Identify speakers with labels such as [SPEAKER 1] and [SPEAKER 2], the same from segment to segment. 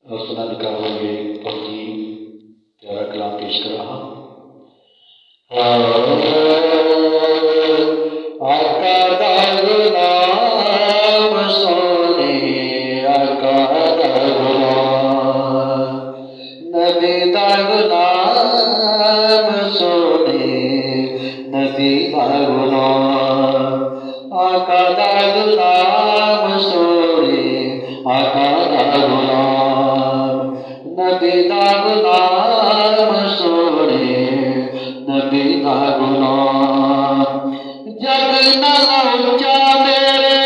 [SPEAKER 1] सुनालिका होंगे बहुत ही प्यारा कलाम पेश कर रहा। आका दा गुलाम सोने, आका दा गुलाम, नबी दा गुलाम सोने, नबी दा गुलाम, आका दा गुलाम सोने, आका दा गुलाम, नबी दा गुलाम सोने, नबी दा गुलाम। जग नालों ऊंचा मेरे,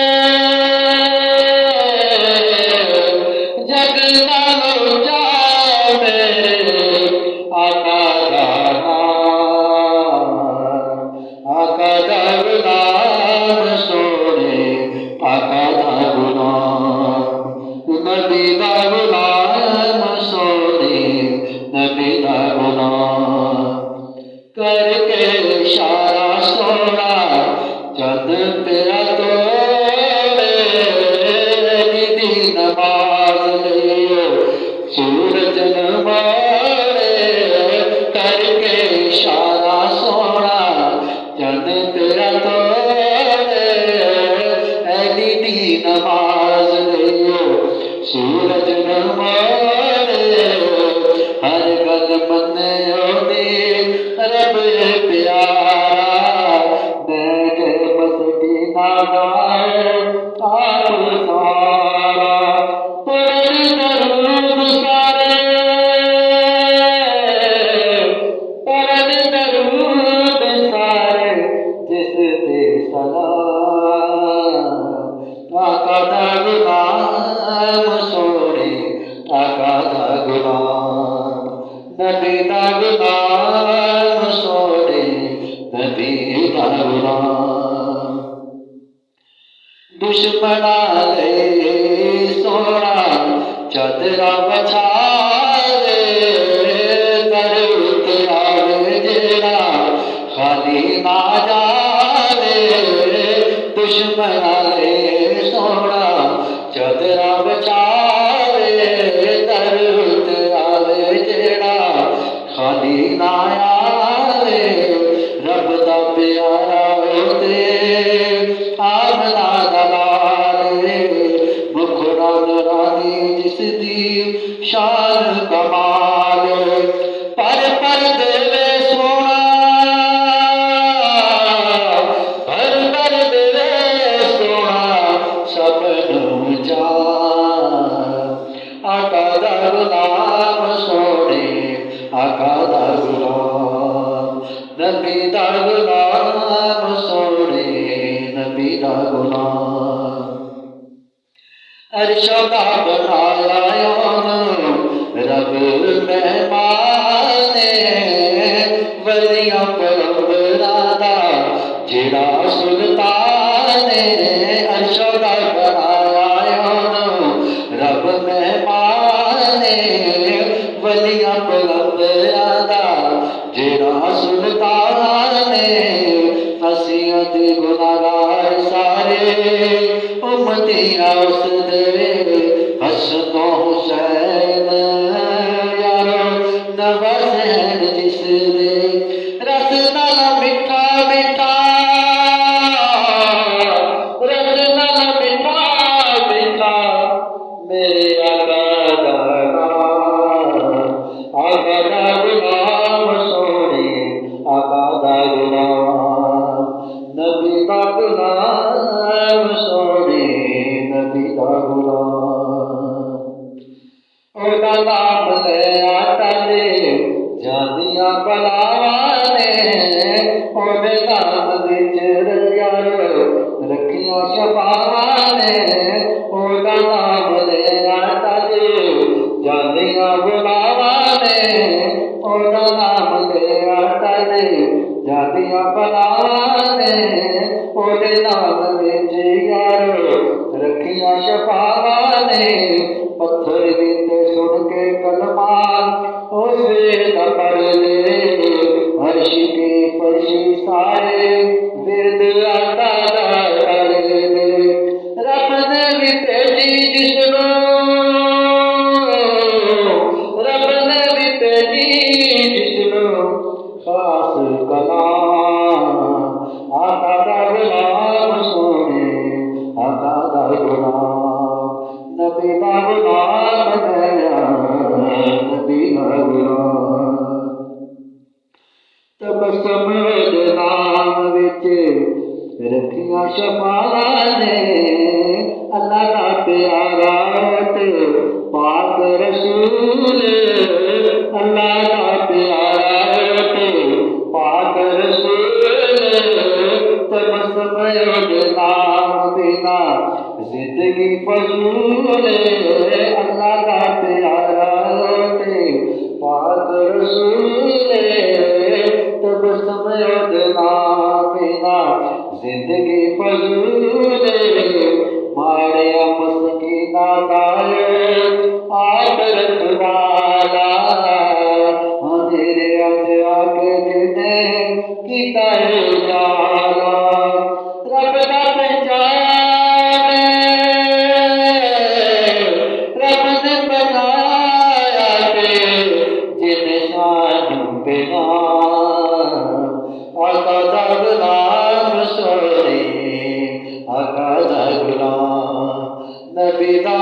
[SPEAKER 1] जग नालों ऊंचा मेरे आका दा नाम, आका दा गुलाम सोने, आका दा गुलाम, नबी दा गुलाम सोने, नबी दा गुलाम। करके इशारा सोना चंद तेरा तोड़े, निधि नमाज लियो सूरज न मोड़े। करके इशारा सोना चंद तेरा तोड़े, निधि नमाज लियो सूरज न मोड़े। हर गल मन्ने ओदी रब प्यारा, मैं के बसती ना जाए आप सारा। पढ़ दरूद सारे, पढ़ दरूद सारे जिस पे सलाम। आका दा गुलाम सोने, आका दा गुलाम, नबी दा गुलाम सोने, नबी दा गुलाम। दुश्मना ले सोना चादरा बछावे, दर उत्ते आवे जेड़ा खाली ना जावे। दुश्मना ले सोना चादरा बछावे, दर उत्ते आवे जेड़ा खाली ना आवे। रब दा प्यारा होते आमना दा लाल, मुख रानी जिसदी शान कमाल। पर देवे सोना, पर देवे सोना सब नूं जान। आका दा गुलाम सोने, आका दा गुलाम, नबी दा गुलाम सोने, नबी दा गुलाम। अर्शों दा बनाया रब मेहमाने, वलियां पैगंबरां दा जेड़ा सुल्ताने। अर्शों दा बनाया रब मेहमाने, वलियां पैगंबरां दा जेड़ा सुल्ताने। असियां ते गुनाहगार सारे उम्मतियां उस दे, हसन हुसैन यारो नवाज़ैन जिस दे। रस नाल मिठा मिठा, रस नाल मिठा मिठा मेरे आका दा नाम। आका दा गुलाम सोने, आका दा गुलाम, नबी दा गुलाम सोने, नबी दा गुलाम। ओदा नाम ले आता दे जादियां बलावां ने, ओदे नाम विच यारो रखियां शफावां ने। ओदा नाम ले आता दे जादियां बुलावां ने, ओदा नाम ले आता दे जादियां बलावां ने। ओदे नाम विच यारो रखियां शफावां ने। पत्थर दीते सुन के कलमा उसे दा पढ़ दे, अर्श के फर्शी सारे विरद आता दा कर दे। रब ने भी भेजी जिसनों
[SPEAKER 2] कसम दे नाम विच रखियां शफाअत ने अल्लाह दा प्यारा ते पाक रसूल अल्लाह दा प्यारा ते पाक रसूल ते कसम दे नाम बिना जिंदगी फजूल अल्लाह दा प्यारा ते पाक रसूल तब समय देना बिना जिंदगी फजूल मारे मस्कीना दाए आठ रखवाला अंधेरे अंधे आके जिने किता है जाला रब दा पहचाने रब ने बनाया के जिने शान बेगान आका दा गुलाम सोने आका दा गुलाम नबी दा